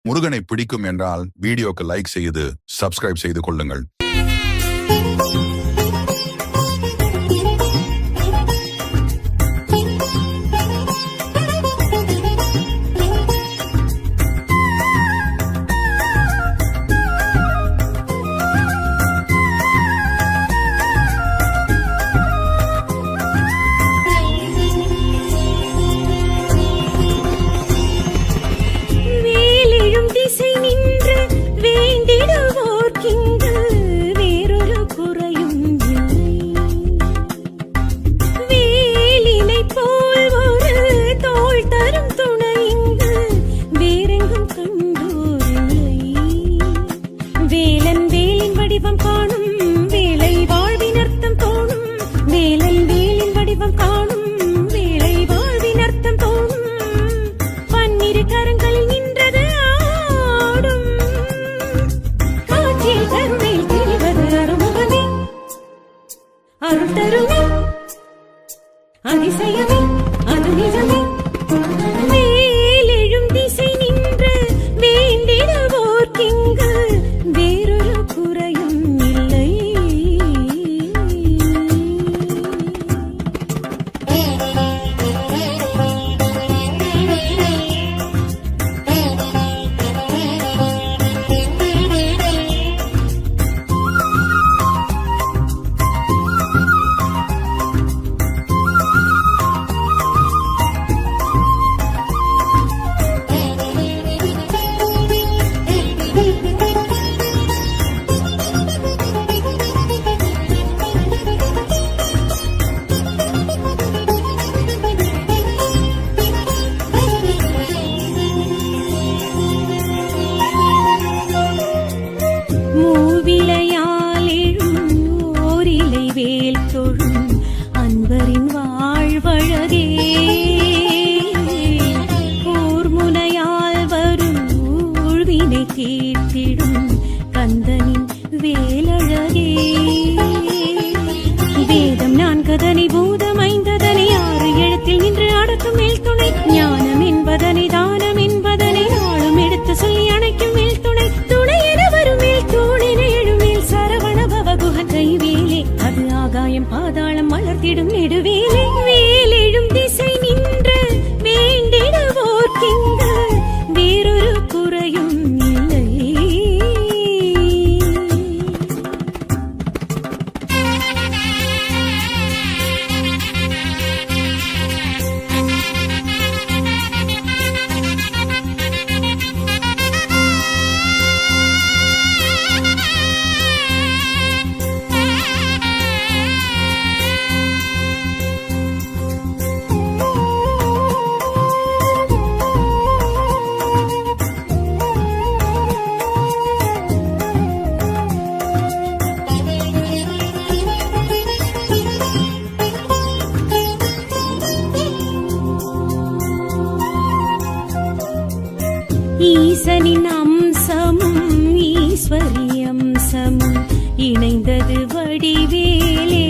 முருகனை பிடிக்கும் என்றால் வீடியோக்கு லைக் செய்து சப்ஸ்கிரைப் செய்து கொள்ளுங்கள். அதிசயமே அது நிஜமே மேலெழும் திசை நின்று வேண்டிடுவோர்க்கிங்கு வேறொரு குறையும் இல்லை. அன்பரின் வாழ்வழகே போர்முனையால் வரும் ஊழ்வினை தீர்த்திடும் கந்தனின் வேலழகே வேதம் நான்கதனை பூதம் ஐந்ததனை 6 எழுத்தில் நின்று அடக்கும் மேல் துணை ஞானம் என்பதனை தானம் என்பதனை நாளும் எடுத்து சொல்லி அணைக்கும் மேல் துணை துணை என வரும் மேல் தூணின எழுமேல் சரவண பவகுகன் கைவேலே அது ஆகாயம் பாதாளம் மலர்த்திடும் நெடுவேலே வேலெழும் திசை நின்று வேண்டிடுவோர்க்கிங்கு வேறொரு குறையும் இல்லை. ஈசனின் அம்சமும் ஈஸ்வரி அம்சமும் இணைந்தது வடிவேலே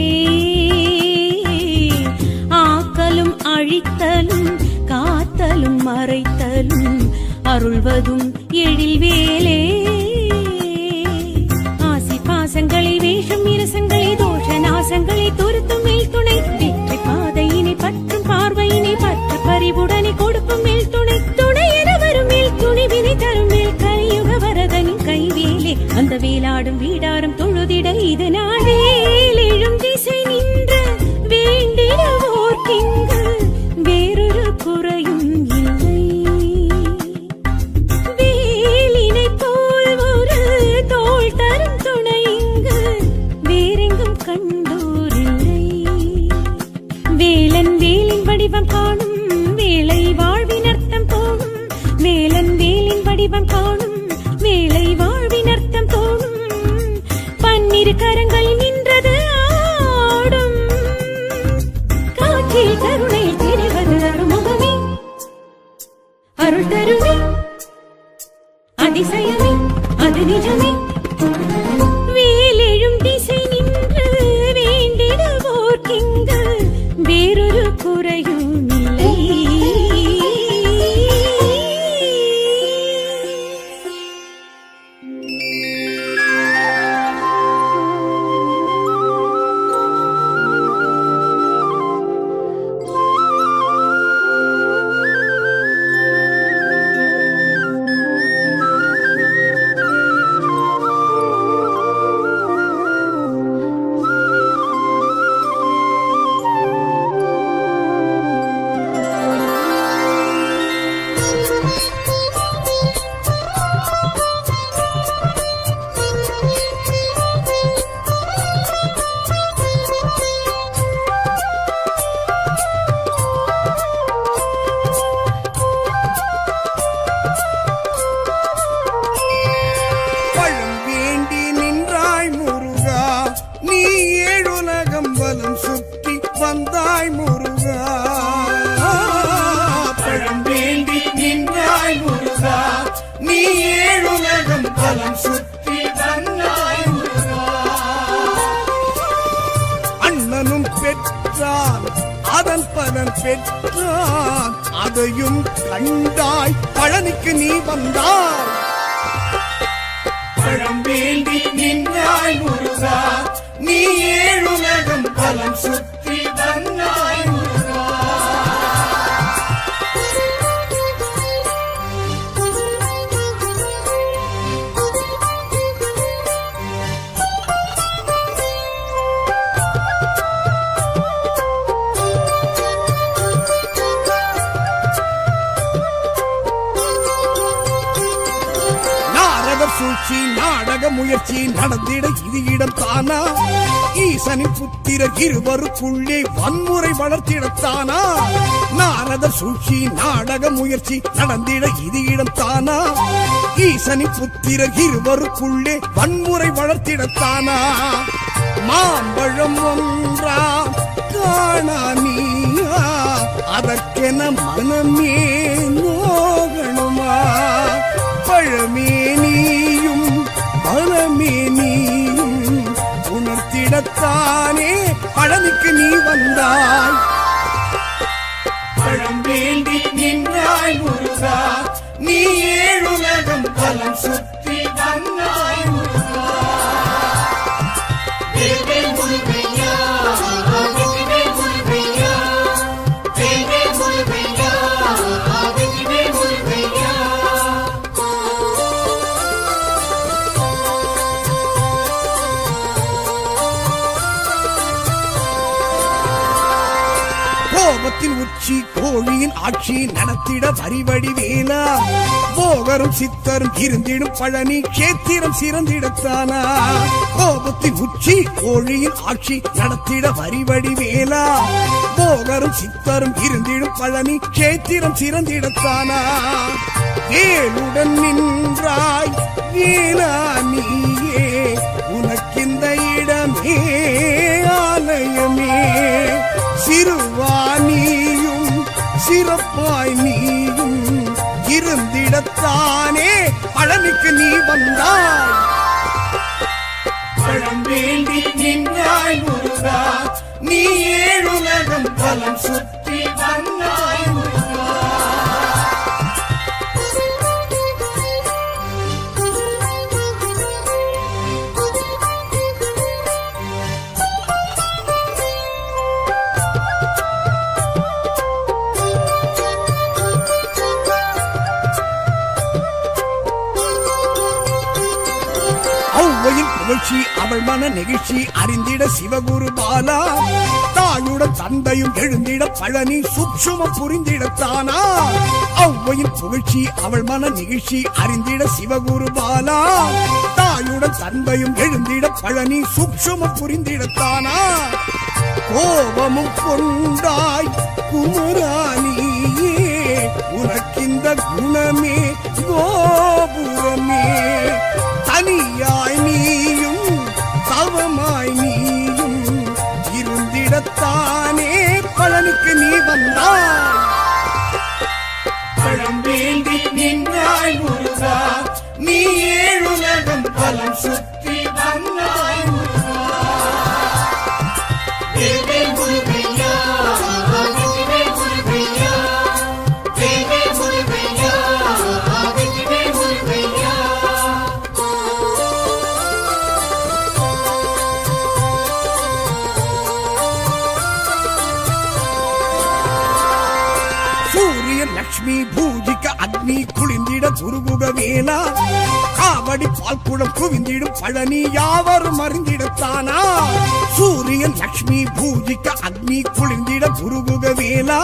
ஆக்கலும் அழித்தலும் காத்தலும் மறைத்தலும் அருள்வதும் எழில்வேலே ஆசி பாசங்களை வேஷம் இரசங்களை தோஷ நாசங்களை துருத்தும் மேல் துணை வெற்றி பாதையினை பற்றும் பார்வையினை பற்று பறிவுடனை கொடுக்கும் மேல் துணை துணை என வரும் மேல் துணிவினை தரும் மேல் கலியுக வரதனின் கைவேலே அந்த வேலாடும் வீடாரும் தொழுதிட இது நாள் வேலெழும் திசை நின்று வேண்டிடுவோர்க்கிங்கு வேறொரு குறையும் இல்லை. வேலினை போல் ஒரு தோள் தரும் துணை இங்கு வேறெங்கும் கண்டோரில்லை. வேலன் வேலின் வடிவம் காணும் வேலை வாழ்வின் அர்த்தம் தோணும் வேலன் வேலின் வடிவம் காணும் வேலை வாழ்வின் அர்த்தம் தோணும் பன்னிரு கரங்கள் நின்றது ஆடும் காற்றில் கருணை தெரிவது அருமுகமே அருள் தருமே அதிசயமே அது நிஜமே வேலெழும் திசை நின்று வேண்டிடுவோர்க்கிங்கு வேறொரு குறையும் இல்லை. ஏழுலகம் பலம் சுற்றி வந்தாய் முருகா. அண்ணனும் பெற்றான் அதன் பலன் பெற்றான் அதையும் கண்டாய் பழனிக்கு நீ வந்தாய். பழம் வேண்டி நின்றாய் முருகா நீ ஏழுலகம் பலம் சுற்றி வந்தாய் முருகா. சூழ்ச்சி நாடக முயற்சி நடந்திட இது இடம் தானா? ஈசனின் புத்திரர் இருவருக்குள்ளே வன்முறை வளர்த்திடத்தானா? நாரத சூழ்ச்சி நாடக முயற்சி நடந்திட இது இடம் தானா? ஈசனின் புத்திரர் இருவருக்குள்ளே வன்முறை வளர்த்திடத்தானா? மாம்பழம் ஒன்றா காணா நீயா அதற்கென மனமே நோகணுமா? பழமே நீயும் பலமே நீயும் உணர்த்திடத்தானே பழனிக்கு நீ வந்தாய். பழம் வேண்டி நின்றாய் முருகா நீ ஏழுலகம் பலம் சுற்றி வந்தாய் முருகா. கோபத்தின் உச்சி கோழியின் ஆட்சி நடத்திட வரிவடி வேலா. போகரும் சித்தரும் இருந்திடும் பழனி கேத்திரம் சிறந்திடத்தானா? கோபத்தின் உச்சி கோழியின் ஆட்சி நடத்திட வரிவடி வேலா. போகரும் சித்தரும் இருந்திடும் பழனி கேத்திரம் சிறந்திடத்தானா? வேலுடன் நின்றாய் வேலா நீயே உனக்கிந்த இடமே ஆலயமே. சிறுவானியும் சிறப்பாய் நீயும் இருந்திடத்தானே பழனிக்கு நீ வந்தாய். பழம் வேண்டி நின்றாய் முருகா நீ ஏழுலகம் பலம் சுற்றி வந்தாய் முருகா. ஔவையின் புகழ்ச்சி அவள் மன நெகிழ்ச்சி அறிந்திட சிவகுரு பாலா. தாயுடன் தந்தையும் எழுந்திட பழனி சூட்சுமம் புரிந்திடத்தானா? ஔவையின் புகழ்ச்சி அவள் மன நெகிழ்ச்சி அறிந்திட சிவகுரு பாலா. தாயுடன் தந்தையும் எழுந்திட பழனி சூட்சுமம் புரிந்திடத்தானா? கோபமும் கொண்டாய் குமரானியே உனக்கிந்த குணமே கோபுரமே. தனியாய் நீயும் தவமாய் நீயும் இருந்திடத்தானே பழனிக்கு நீ வந்தாய். பழம் வேண்டி நின்றாய் முருகா நீ ஏழுலகம் பலம் சுற்றி வந்தாய் முருகா. சூரியன் லட்சுமி பூஜிக்க அக்னி குளிந்திட குருகுக வேலா. காவடி பால்குடம் குவிந்திடும் பழனி யாவரும் அறிந்திடத்தானா? சூரியன் லட்சுமி பூஜிக்க அக்னி குளிந்திட குருகுக வேலா.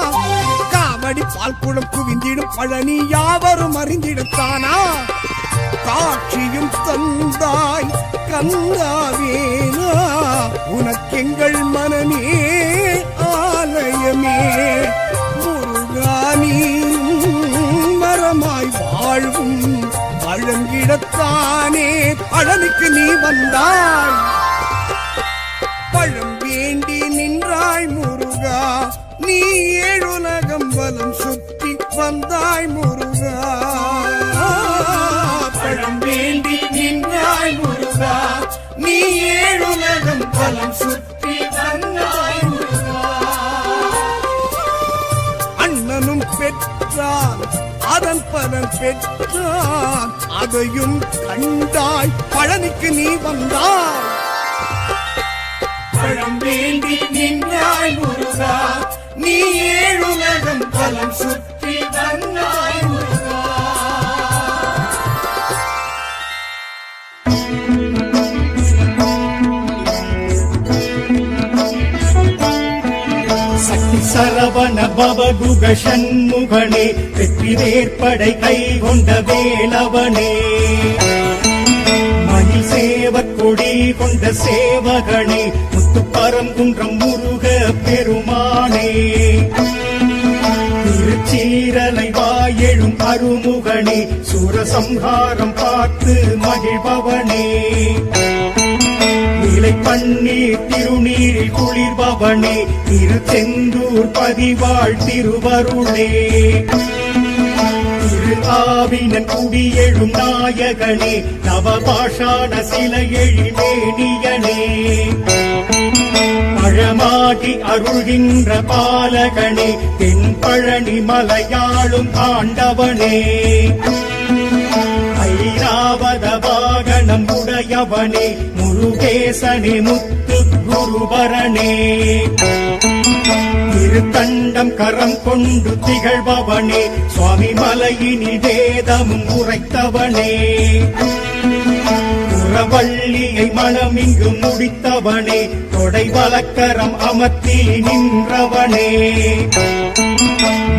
காவடி பால்குடம் குவிந்திடும் பழனி யாவரும் அறிந்திடத்தானா? காட்சியும் தந்தாய் கந்தாவேனா உனக்கெங்கள் மனமே ஆலயமே. மரமாய் வாழ்வும் வழங்கிடத்தானே பழனிக்கு நீ வந்தாய். பழம் வேண்டி நின்றாய் முருகா நீ ஏழுலகம் பலம் சுற்றி வந்தாய் முருகா. பழம் வலம் சுற்றி வந்தாய் முருகா. அண்ணனும் பெற்றான் அதன் பலன் பெற்றான் அதையும் கண்டாய் பழனிக்கு நீ வந்தாய். பழம் வேண்டி நின்றாய் முருகா நீ ஏழுலகம் பலம் சுற்றி வந்தாய் முருகா. சக்தி சரவண பவகுக சண்முகனே வெற்றி வேற்படை கை கொண்ட வேலவனே மயில் சேவற்கொடி கொண்ட சேவகனே முத்துப்பரங்குன்றம் முருக பெருமானே திருச்சீரலை வாயெழும் அருமுகனே சூரசம்ஹாரம் பார்த்து மகிழ்பவனே நிலை பன்னீர் திருநீரில் குளிர்பவனே திருச்செந்தூர் பதிவாழ் திருவருளே திரு ஆவினன் குடியெழும் நாயகனே நவபாஷான சிலை எழிமேனியனே பழமாகி அருள்கின்ற பாலகனே தென்பழனி மலையாளும் ஆண்டவனே ஐராவத வாகனம் உடையவனே முருகேசனே முத்து குருபரனே திருத்தண்டம் கரம் கொண்டு திகழ்பவனே சுவாமி மலையினில் வேதமும் உரைத்தவனே புறவள்ளியை மனமிங்கு முடித்தவனே தொடை வலக்கரம் அமர்த்தி நின்றவனே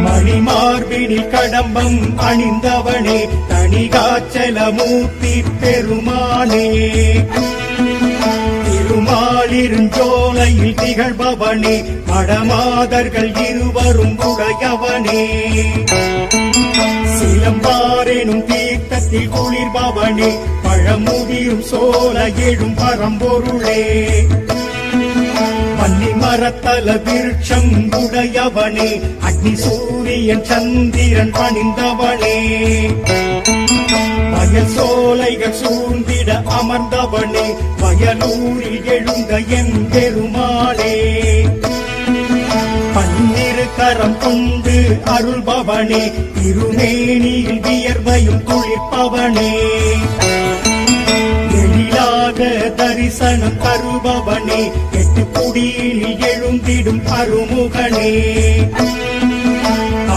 மணிமார்பினில் கடம்பம் அணிந்தவனே தணிகாச்சலமூர்த்தி பெருமானே திருமாலிருஞ்சோலையில் திகழ்பவனே மடமாதர்கள் இருவரும் உடையவனே சிலம்பாரெனும் தீர்த்தத்தில் குளிர்பவனே பழமுதிரும் சோல எழும் பரம்பொருளே பன்னி மரத்தல விருட்சம் உடையவனே அக்னி சூரியன் சந்திரன் பணிந்தவனே வயல் சோலைகள் சூழ்ந்திட அமர்ந்தவனே வயலூரில் எழுந்த என் பெருமாளே பன்னிரு கரம் கொண்டு அருள்பவனே திருமேனியில் வியர்வையும் குளிர்ப்பவனே எழிலாக தரிசனம் தருபவனே எட்டு குடியில் எழுந்திடும் அருமுகனே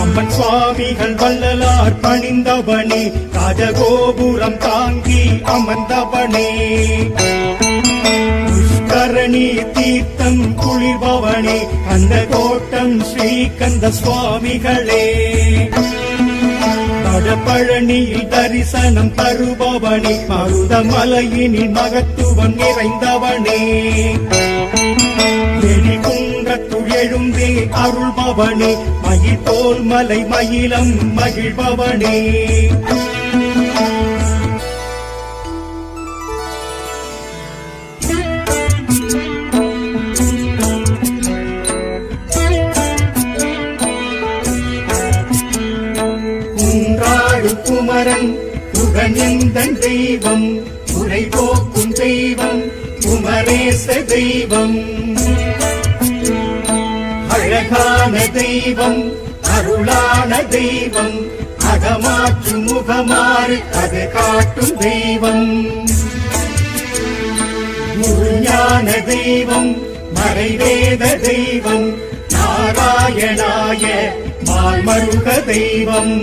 அம்மன் சுவாமிகள் வள்ளலார் பணிந்தவனே ராஜகோபுரம் தாங்கி அமர்ந்தவனே புஷ்கரணி தீர்த்தம் குளிர்பவனே கந்த கோட்டம் ஸ்ரீகந்த சுவாமிகளே வடபழனியில் தரிசனம் தருபவனே மருதமலையினில் மகத்துவம் நிறைந்தவனே வெளிகுன்றத்துள் எழுந்தே அருள்பவனே மயில் தோல் மலை மயிலம் மகிழ்பவனே குமரன் புகழெந்தன் தெய்வம் உரை போக்கும் தெய்வம் குமரேச தெய்வம் அழகான தெய்வம் அருளான தெய்வம் அகமாற்று முகமாறு அது காட்டும் தெய்வம் குருஞான தெய்வம் மறைவேத தெய்வம் நாராயணாய மால்மருக தெய்வம்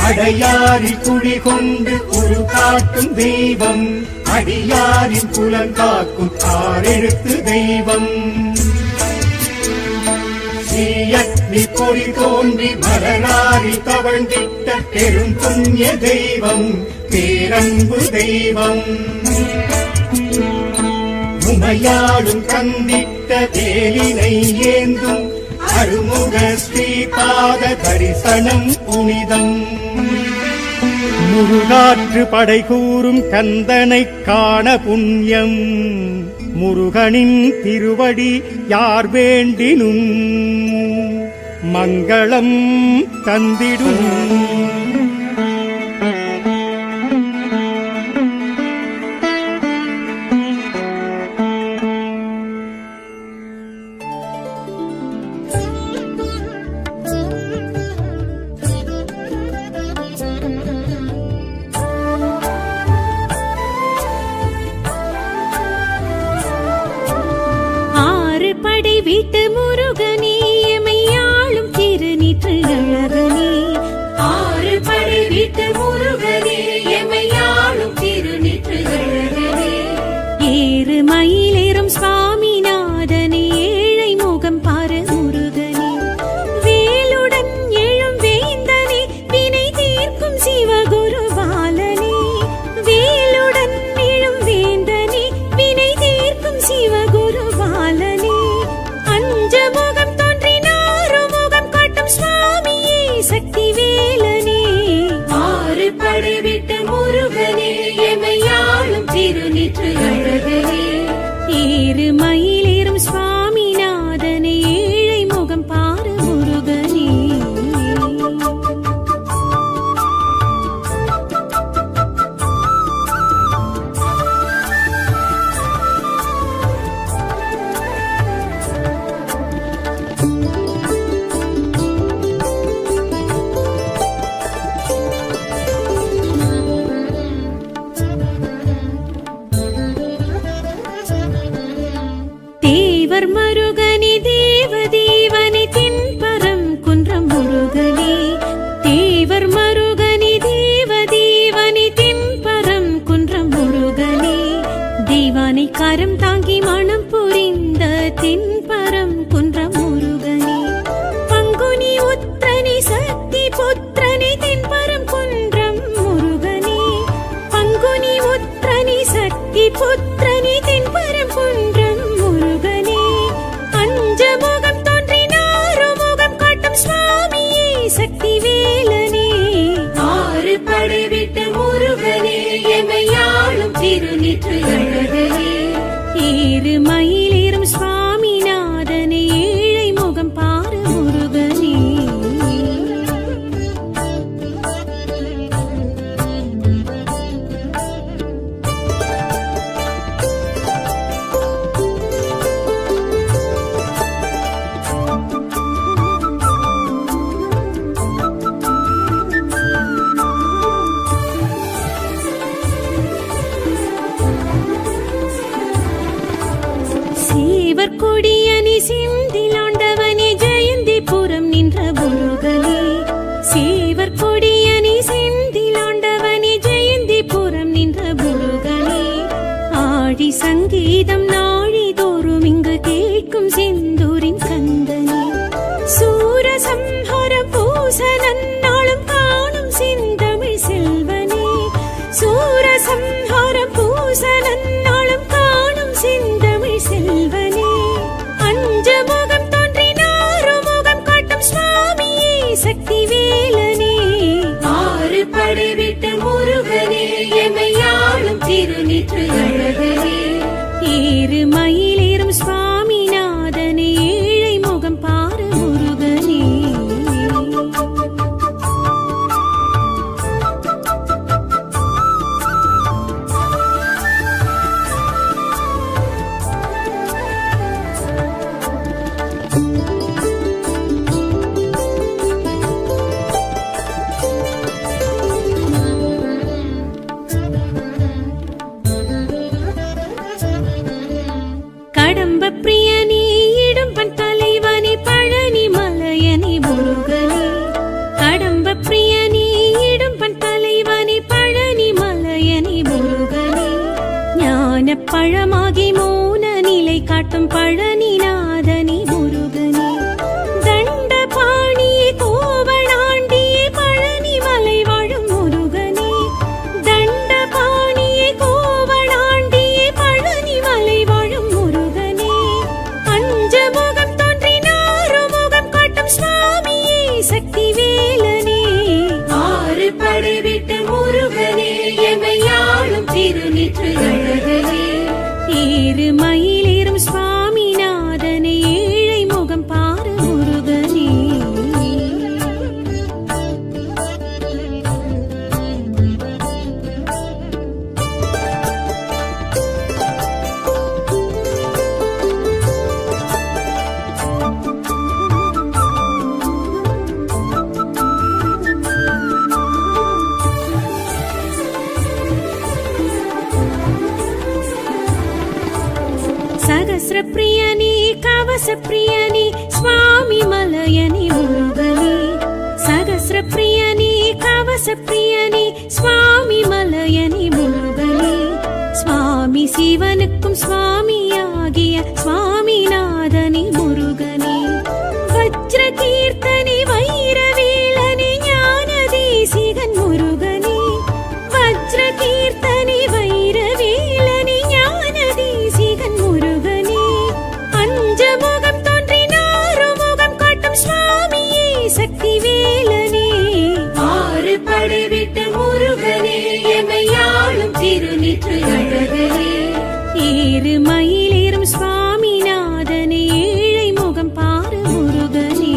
அடையாரில் குடி கொண்டு ஒரு காட்டும் தெய்வம் அடியாரின் புலன் காக்கும் ஆறெழுத்து தெய்வம் ஸ்ரீயக்னி பொறி தோன்றி மலராரில் தவழ்ந்திட்ட பெரும் புண்ணிய தெய்வம் பேரன்பு தெய்வம் உமையாளும் கந்திட்ட வேலினை ஏந்தும் அருமுக ஸ்ரீபாத தரிசனம் புனிதம் முருகாற்று படை கூறும் கந்தனை காண புண்ணியம் முருகனின் திருவடி யார் வேண்டினும் மங்களம் தந்திடும் படைவிட்டு முருகனே எமையாளும் திருநீற்று அழகனே ஏறு மயிலேறும் சுவாமிநாதனே ஏழை முகம் பாரு முருகனே வேலுடன் எழும் வேந்தனே வினை தீர்க்கும் சிவகுருபாலனே வேலுடன் எழும் வேந்தனே வினை தீர்க்கும் சிவகுருபாலனே அஞ்ச முகம் தோன்றினாரு முகம் காட்டும் சுவாமியே சக்தி வேலனே ஆறு படைவிட்டு முருகனே எமையாளும் திருநீற்று அழகனே ஏறு மயிலேறும் சுவாமிநாதனே ஏழை முகம் பாரு முருகனே தேவர் மருகனே தேவதேவனே தென்பரம் குன்றம் முருகனே தேவர் மருகனே தேவதேவனே தென்பரம் குன்றம் முருகனே தேவானை கரம் தாங்கி மனம் புரிந்த தென்பரம் குன்றம் முருகனே பங்குனி உத்திரனே சக்தி புத்திரனே தென்பரம் குன்றம் முருகனே பங்குனி உத்திரனே சக்தி புத்திரனே தென்பரம் குன்றம் முருகனே அஞ்ச முகம் தோன்றினாரு முகம் காட்டும் சுவாமியே சக்தி வேலனே ஆறு படைவிட்டு முருகனே எமையாளும் திருநீற்று அழகனே ஏறு மயிலேறும் சுவாமிநாதனே ஏழை முகம் பாரு முருகனே சேவர் கொடியணி செந்திலாண்டவனே ஜெயந்திபுரம் நின்ற முருகனே சேவர் கொடியணி செந்திலாண்டவனே ஜெயந்திபுரம் நின்ற முருகனே ஆழி சங்கீதம் நாழிதோறும் இங்கு கேட்கும் செந்தூரின் கந்தனே சூரசம்ஹார பூசனன் நாளும் காணும் செந்தமிழ் செல்வனே சூரசம்ஹார பூசனன் நாளும் காணும் செந்தமிழ் செல்வனே அஞ்ச முகம் தோன்றினாரு முகம் காட்டும் சுவாமியே சக்தி வேலனே ஆறு படைவிட்டு முருகனே எமையாளும் திருநீற்று அழகனே ஏறு மயிலேறும் சுவாமிநாதனே ஏழை முகம் பாரு முருகனே கடம்ப பிரியனே இடும்பன் தலைவனே பழனி மலையனே முருகனே கடம்ப பிரியனே இடும்பன் தலைவனே பழனி மலையனே முருகனே ஞான பழமாகி மௌன நிலை காட்டும் பழனிநாதனே முருகனே தண்ட பாணியே கோவளாண்டியே பழனி மலை வாழும் முருகனே தண்ட பாணியே கோவளாண்டியே பழனி மலை வாழும் முருகனே அஞ்ச முகம் தோன்றினாரு முகம் காட்டும் சுவாமியே சக்தி வேலனே ஆறு படைவிட்டு முருகனே எமையாளும் திருநீற்று அழகனே ஏறு மயிலேறும் சுவாமிநாதனே ஏழை முகம் பாரு முருகனே சகஸ்ர பிரியனே கவச பிரியனே சுவாமி மலையனே முருகனே சகஸ்ர பிரியனே கவச ரசப்பிரியனே சுவாமி மலையனே முருகனே, சுவாமி சிவனுக்கும் சுவாமியாகிய சுவாமிநாதனே முருகனே, வஜ்ர கீர்த்தனே வைரவேலனே ஞான தேசிகன் முருகனே, வஜ்ர கீர்த்தனே வைரவேலனே ஞான தேசிகன் முருகனே, அஞ்சமுகம் தோன்றினாறு முகம் காட்டும் சுவாமியே சக்தி வேலனே, ஆறு படைவிட்டு முருகனே எமையாளும் திருநீற்று அழகனே, ஏறு மயிலேறும் சுவாமிநாதனே ஏழை முகம் பாரு முருகனே.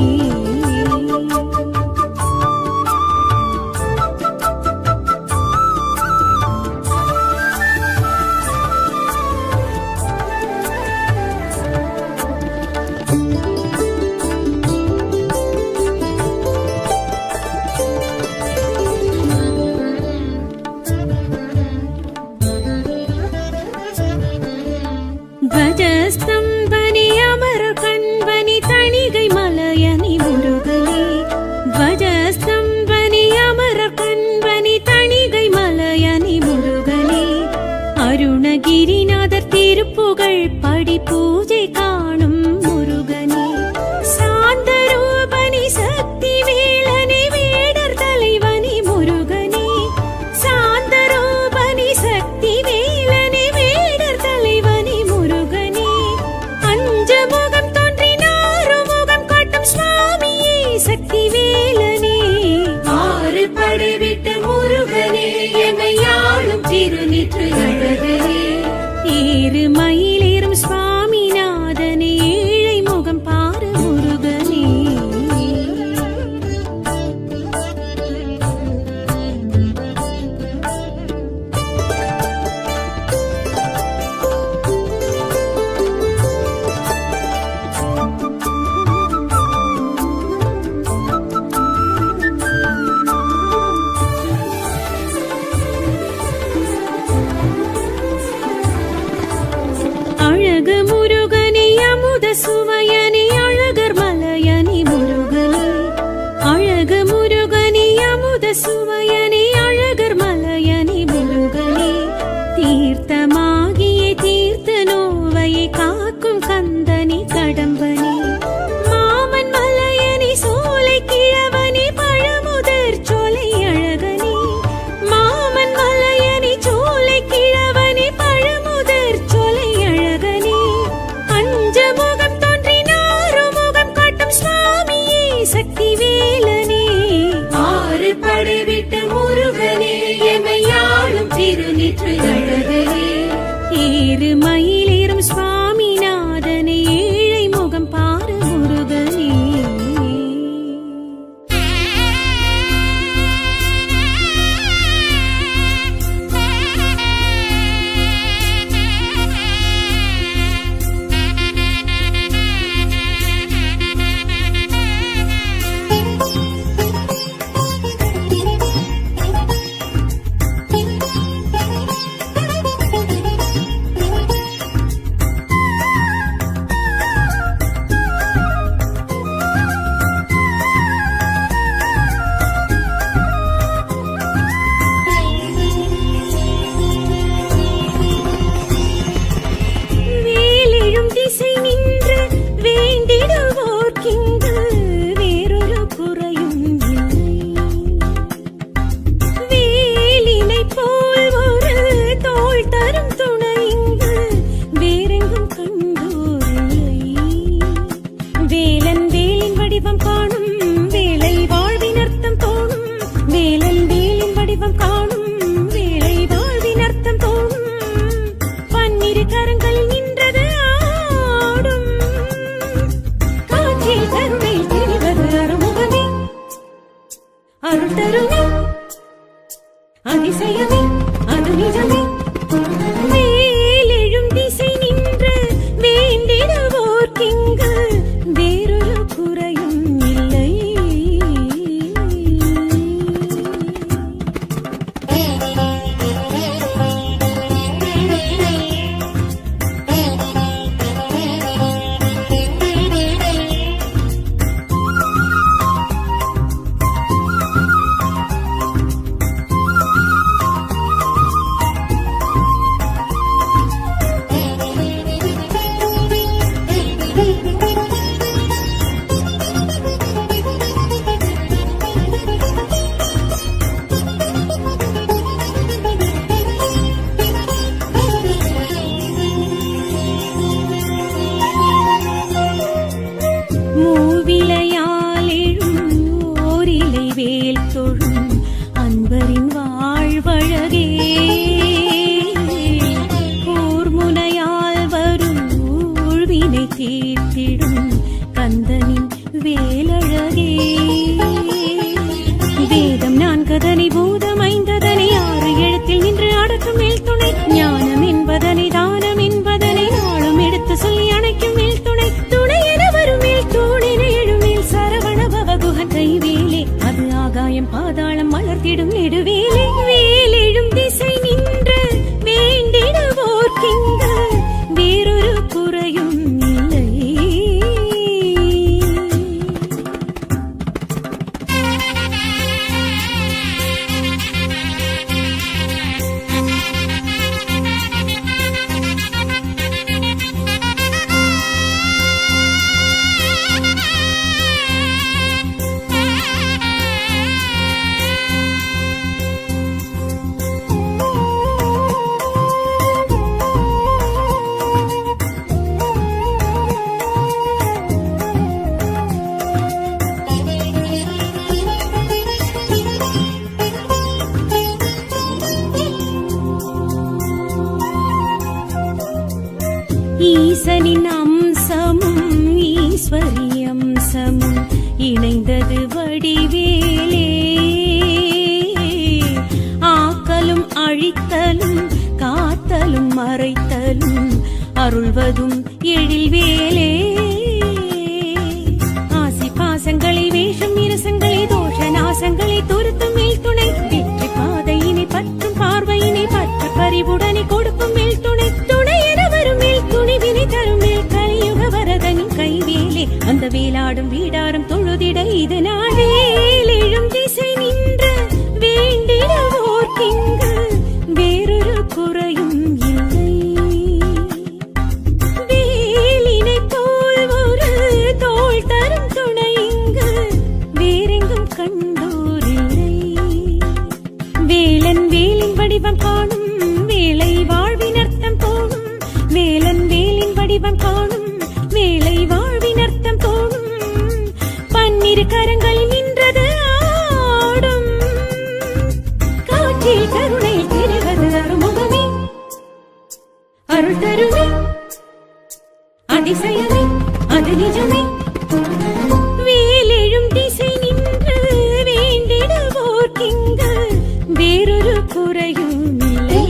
ध्वजस्तम्भनि अमर कण्वनि तणिगै मलयनि मुरुगने, ध्वजस्तम्भनि अमर कण्वनि तणिगै मलयनि मुरुगने, अरुणगिरिनाथர் திருப்புகழ் படி பூஜை காணும் முருகனே, சாந்தரூபனி சக்தி வேலனே வேடர் தலைவனி முருகனே, சாந்தரூபனி சக்தி வேலனே வேடர் தலைவனி முருகனே, அஞ்சமுகம் தோன்றினாறு முகம் காட்டும் சுவாமியே சக்தி வேலனே, ஆறு படைவிட்டு முருகனே எமையாளும் திருநீற்று அழகனே, ஏறு மயிலேறும் சுவாமிநாதனே ஏழை முகம் பாரு முருகனே. அழகு முருகனே அமுத சுவையனே அழகர் மலையனே முருகனே, அழகு முருகனே அமுத சுவையனே அழகர் மலையனே முருகனே, தீர்த்தமாகிய தீர்த்த நோவையை காக்கும் கந்தனே கடம்பனே, மாமன் மலையனே சோலை கிழவனே பழமுதற் சோலை அழகனே, மாமன் மலையனே சோலை கிழவனே பழமுதற் சோலை அழகனே, அஞ்சமுகம் தோன்றினாறு முகம் காட்டும் சுவாமியே சக்தி வேலனே, ஆறு படைவிட்டு முருகனே எமையாளும் திருநீற்று அழகனே, ஏறு மயிலேறும் சுவாமிநாதனே ஏழை முகம் பாரு முருகனே. வேலெழும் திசை நின்று வேண்டிடுவோர்க்கிங்கு வேறொரு குறையும் இல்லை, வேலினை போல் ஒரு தோள் தரும் துணை இங்கு வேறெங்கும் கண்டோரில்லை, வேலன் வேலின் வடிவம் காணும் வேலை வாழ்வின் அர்த்தம் தோணும், வேலன் வேலின் வடிவம் காணும் வேலை வாழ்வின் அர்த்தம் தோணும், பன்னிரு கரங்களில் நின்றது ஆடும், காற்றில் கருணையில் திரிவது அருமுகமே, அருள் தருமே அதிசயமே அது நிஜமே, வேலெழும் திசை நின்று வேண்டிடுவோர்க்கிங்கு வேறொரு குறையும் இல்லை. பூதம் ஐந்ததனை ஆறு எழுத்தில் நின்று அடக்கும் மேல் துணை ஞானம் என்பதனை தானம் என்பதனை நாளும் எடுத்து சொல்லி அணைக்கும் மேல் துணை துணை என வரும் மேல் தூணின எழுமேல் சரவண பவகுகன் கைவேலே அது ஆகாயம் பாதாளம் மலர்த்திடும் நெடுவேலே வேலெழும் திசை நின்று வேண்டிடுவோர்க்கிங்க வேறொரு குறையும் இல்லை. ஈசனின் அம்சமும் ஈஸ்வரி அம்சமும் இணைந்தது வடிவேலே ஆக்கலும் அழித்தலும் காத்தலும் மறைத்தலும் அருள்வதும் எழில்வேலே ஆசி பாசங்களை வேஷம் இரசங்களை தோஷ நாசங்களை துருத்தும் மேல் துணை வெற்றி பாதையினை பற்றும் பார்வையினை பற்று பறிவுடனை கொடுக்கும் மேல் துணை துணை என வரும் மேல் துணிவினை தரும் மேல் கலியுக வரதனின் கைவேலே அந்த வேலாடும் வீடாரும் தொழுதிட இது நாள் வேலெழும் திசை நின்று வேண்டிடுவோர்க்கிங்கு வேறொரு குறையும் இல்லை. வேலினை போல் ஒரு தோள் தரும் துணை இங்கு வேறெங்கும் கண்டோரில்லை. வேலன் வேலின் வடிவம் காணும் வேலை வாழ்வின் அர்த்தம் தோணும் வேலன் வேலின் வடிவம் காணும் வேலை வாழ்வின் அர்த்தம் தோணும் பன்னிரு கரங்கள் நின்றது ஆடும் காற்றில் கருணை தெரிவது அருமுகமே அருள் தருமே அதிசயமே அது நிஜமே வேலெழும் திசை நின்று வேண்டிடுவோர்க்கிங்கு வேறொரு குறையும் இல்லை.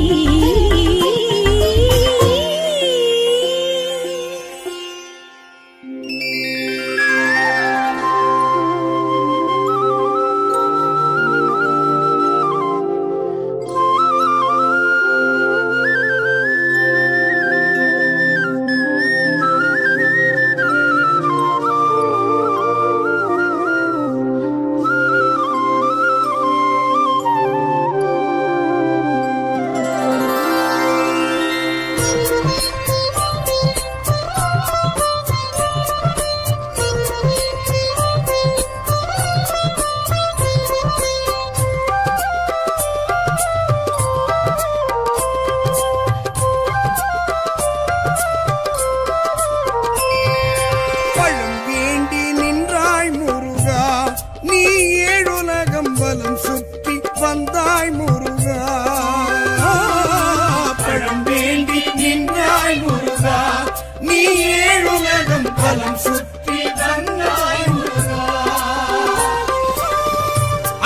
பழம் வேண்டி நின்றாய் முருகா நீ ஏழுலகம் வலம் சுற்றி வந்தாய் முருகா பழம் வேண்டி நின்றாய் முருகா நீ ஏழுலகம் வலம் சுற்றி வந்தாய் முருகா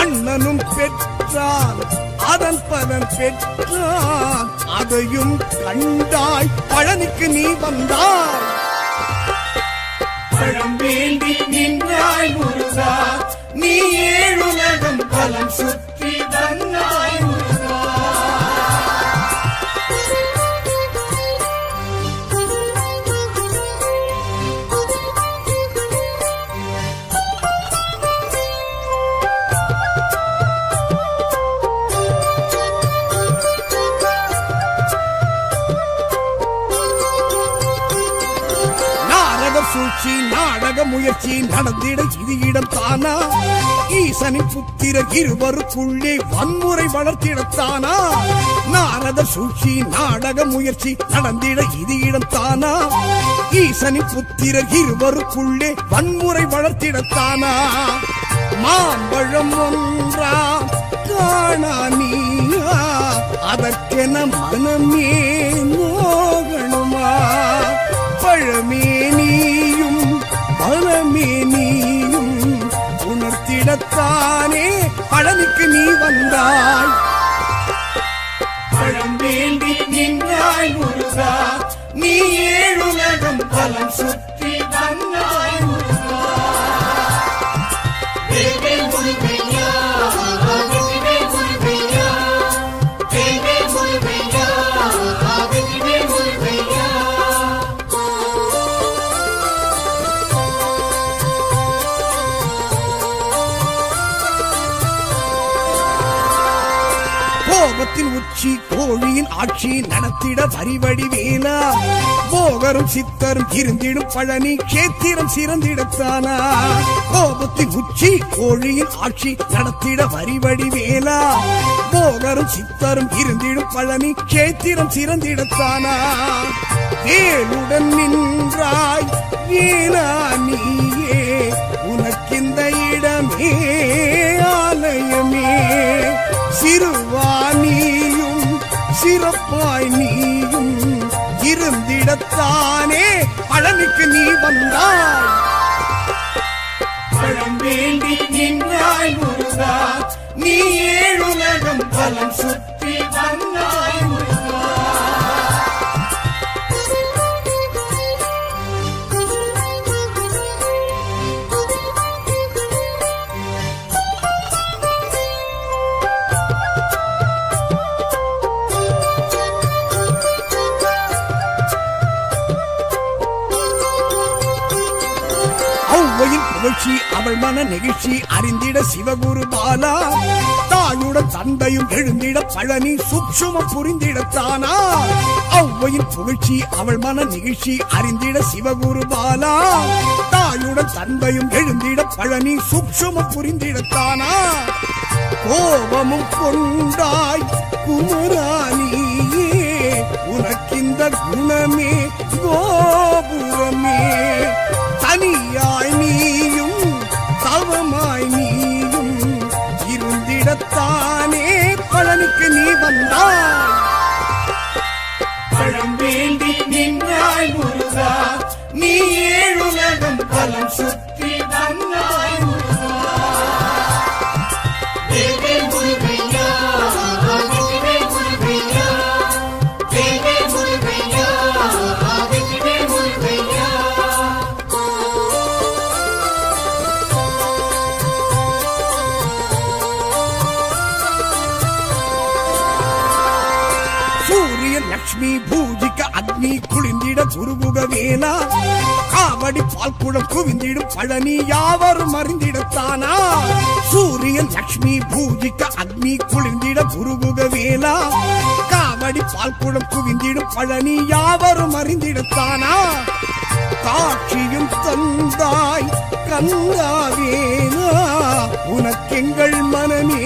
அண்ணனும் பெற்றான் அதன் பலன் பெற்றான் அதையும் கண்டாய் பழனிக்கு நீ வந்தாய் பழம் வேண்டி நின்றாய் முருகா நீ ஏழுலகம் பலம் சுற்றி வந்தாய் முருகா சூழ்ச்சி நாடக முயற்சி நடந்திட இது இடம் தானா ஈசனின் புத்திரர் இருவருக்குள்ளே வன்முறை வளர்த்திடத்தானா நாரத சூழ்ச்சி நாடக முயற்சி நடந்திட இது இடம் தானா ஈசனின் புத்திரர் இருவருக்குள்ளே வன்முறை வளர்த்திடத்தானா மாம்பழம் ஒன்றா காணா நீயா அதற்கென மனமே நோகணுமா பழமே நீயும் பலமே நீயும் உணர்த்திடத்த நின்றெடுத்தானே பழனிக்கு நீ வந்தாய். பழம் வேண்டி நின்றாய் முருகா, நீ ஏழுலகம் பலம் சுற்றி வந்தாய் முருகா. கோபத்தின் உச்சி கோழியின் ஆட்சி நடத்திட வரிவடி வேலா, போகரும் சித்தரும் இருந்திடும் பழனி கேத்திரம் சிறந்திடத்தானா. கோபத்தின் உச்சி கோழியின் ஆட்சி நடத்திட வரிவடி வேலா, போகரும் சித்தரும் இருந்திடும் பழனி கேத்திரம் சிறந்திடத்தானா. வேலுடன் நின்றாய் வேலா நீயே, உனக்கிந்த இடமே ஆலயமே. சிறுவானியும் சிறப்பாய் நீயும் இருந்திடத்தானே பழனிக்கு நீ வந்தாய். பழம் வேண்டி நின்றாய் முருகா, நீ ஏழுலகம் பலம் சுற்றி வந்தாய் முருகா. ஔவையின் புகழ்ச்சி அவள் மன நெகிழ்ச்சி அறிந்திட சிவகுரு பாலா, தாயுடன் தந்தையும் எழுந்திட பழனி சூட்சுமம் புரிந்திடத்தானா. ஔவையின் புகழ்ச்சி அவள் மன நெகிழ்ச்சி அறிந்திட சிவகுரு பாலா, தாயுடன் தந்தையும் எழுந்திட பழனி சூட்சுமம் புரிந்திடத்தானா. கோபமும் கொண்டாய் குமராணியே, உனக்கிந்த குணமே கோபுரமே. தனியாய் நீயும் தவமாய் நீயும் இருந்திடத்தானே பழனிக்கு நீ வந்தாய். பழம் வேண்டி நின்றாய் முருகா, நீ ஏழுலகம் பலம் சுற்றி வந்தாய் முருகா. சூரியன் லட்சுமி பூஜிக்க அக்னி குளிந்திட குருமுக வேலா, காவடி பால்குடம் குவிந்திடும் பழனி யாவரும் அறிந்திடத்தானா. சூரியன் லட்சுமி பூஜிக்க அக்னி குளிந்திட குருமுக வேலா, காவடி பால்குடம் குவிந்திடும் பழனி யாவரும் அறிந்திடத்தானா. காட்சியும் தந்தாய் கந்தாவேனா, உனக்கெங்கள் மனமே